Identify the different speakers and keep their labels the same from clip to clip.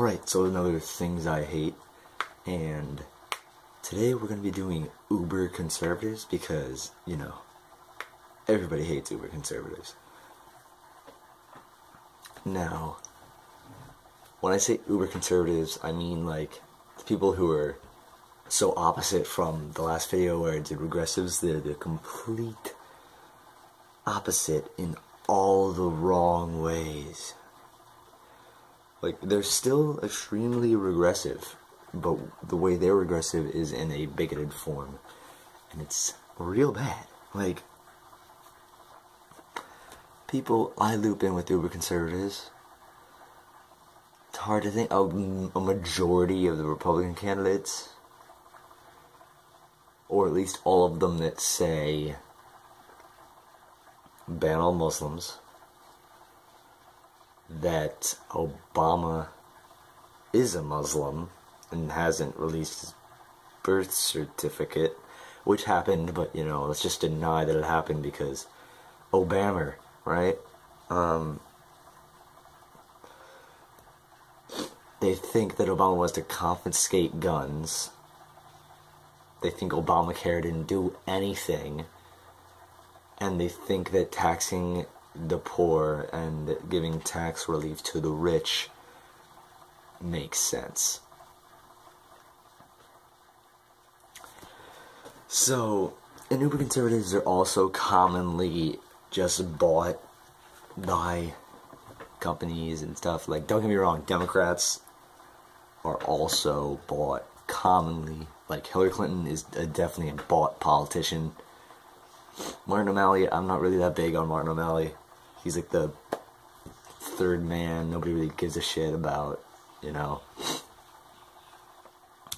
Speaker 1: Alright, so another things I hate, and today we're going to be doing uber conservatives because, you know, everybody hates uber conservatives. Now, when I say uber conservatives, I mean like the people who are so opposite from the last video where I did regressives. They're the complete opposite in all the wrong ways. Like, they're still extremely regressive, but the way they're regressive is in a bigoted form, and it's real bad. Like, people I loop in with uber conservatives, it's hard to think of a majority of the Republican candidates, or at least all of them that say ban all Muslims, that Obama is a Muslim and hasn't released his birth certificate, which happened, but, you know, let's just deny that it happened because Obama, right? They think that Obama wants to confiscate guns. They think Obamacare didn't do anything. And they think that taxing the poor and giving tax relief to the rich makes sense. So, and uber conservatives are also commonly just bought by companies and stuff. Like, don't get me wrong, Democrats are also bought commonly. Like, Hillary Clinton is definitely a bought politician. Martin O'Malley, I'm not really that big on Martin O'Malley. He's like the third man nobody really gives a shit about, you know.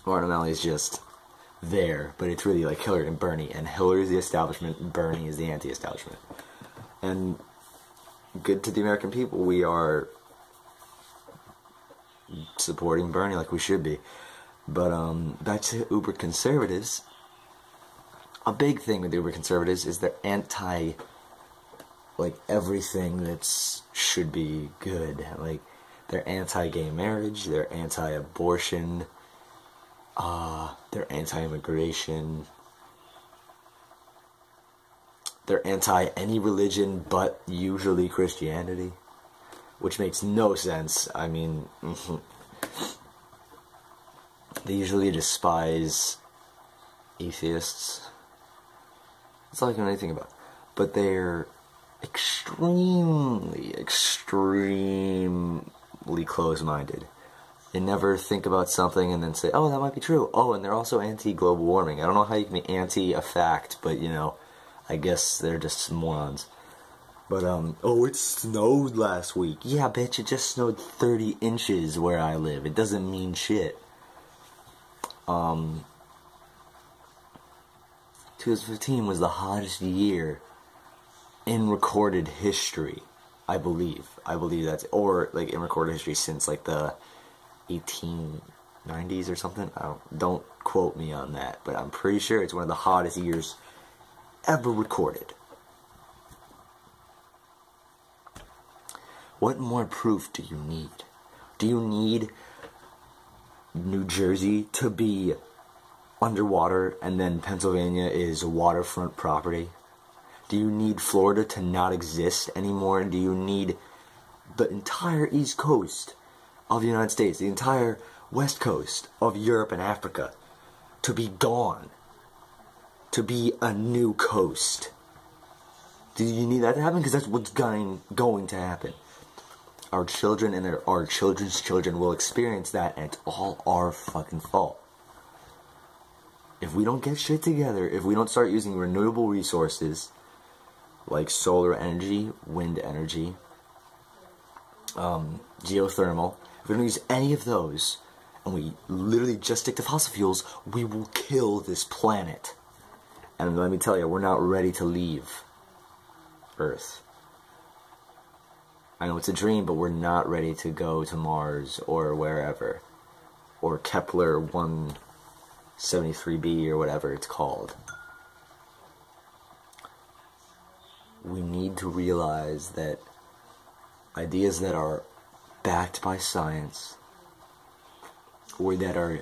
Speaker 1: Martin O'Malley's just there, but it's really like Hillary and Bernie, and Hillary's the establishment, Bernie is the anti-establishment. And good to the American people, we are supporting Bernie like we should be. But back to uber conservatives. A big thing with uber conservatives is they're anti, like, everything that's should be good. Like, they're anti-gay marriage, they're anti-abortion, they're anti-immigration, they're anti-any religion but usually Christianity, which makes no sense. I mean, they usually despise atheists. That's all I can really think about. But they're extremely close-minded. They never think about something and then say, oh, that might be true. Oh, and they're also anti-global warming. I don't know how you can be anti a fact, but, you know, I guess they're just morons. But, oh, it snowed last week. Yeah, bitch, it just snowed 30 inches where I live. It doesn't mean shit. 2015 was the hottest year in recorded history, I believe. I believe that's, or like in recorded history since like the 1890s or something. Don't quote me on that, but I'm pretty sure it's one of the hottest years ever recorded. What more proof do you need? Do you need New Jersey to be underwater and then Pennsylvania is waterfront property? Do you need Florida to not exist anymore? Do you need the entire East Coast of the United States, the entire West Coast of Europe and Africa to be gone? To be a new coast? Do you need that to happen? Because that's what's going to happen. Our children and our children's children will experience that, and it's all our fucking fault. If we don't get shit together, if we don't start using renewable resources like solar energy, wind energy, geothermal, if we don't use any of those, and we literally just stick to fossil fuels, we will kill this planet. And let me tell you, we're not ready to leave Earth. I know it's a dream, but we're not ready to go to Mars or wherever. Or Kepler 173b or whatever it's called. We need to realize that ideas that are backed by science or that are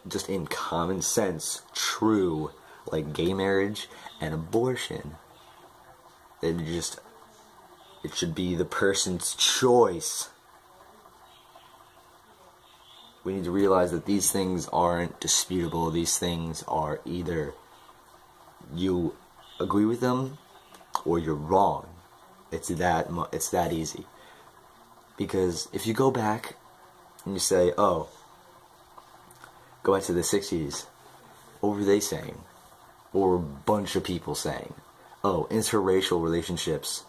Speaker 1: just in common sense true, like gay marriage and abortion. It should be the person's choice. We need to realize that these things aren't disputable. These things are either you agree with them or you're wrong. It's that easy. Because if you go back and you say, oh, go back to the 60s, what were they saying? Or a bunch of people saying, oh, interracial relationships,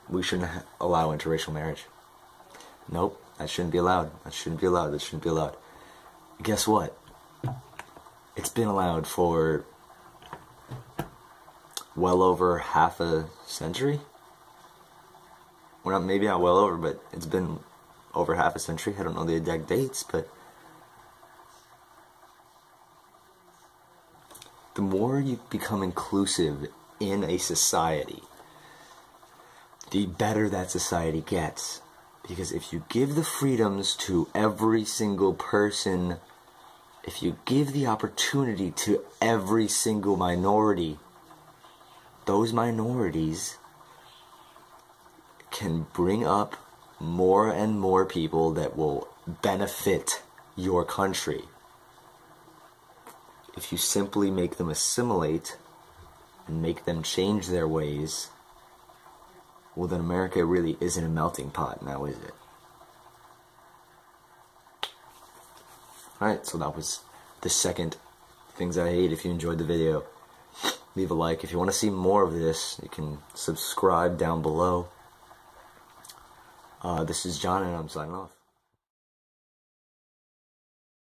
Speaker 1: we shouldn't allow interracial marriage. Nope, that shouldn't be allowed. That shouldn't be allowed. That shouldn't be allowed. Guess what? It's been allowed for well over half a century. Well, maybe not well over, but it's been over half a century. I don't know the exact dates, but the more you become inclusive in a society, the better that society gets. Because if you give the freedoms to every single person, if you give the opportunity to every single minority, those minorities can bring up more and more people that will benefit your country. If you simply make them assimilate and make them change their ways, well, then America really isn't a melting pot now, is it? Alright, so that was the second things I hate. If you enjoyed the video, leave a like. If you want to see more of this, you can subscribe down below. This is John, and I'm signing off.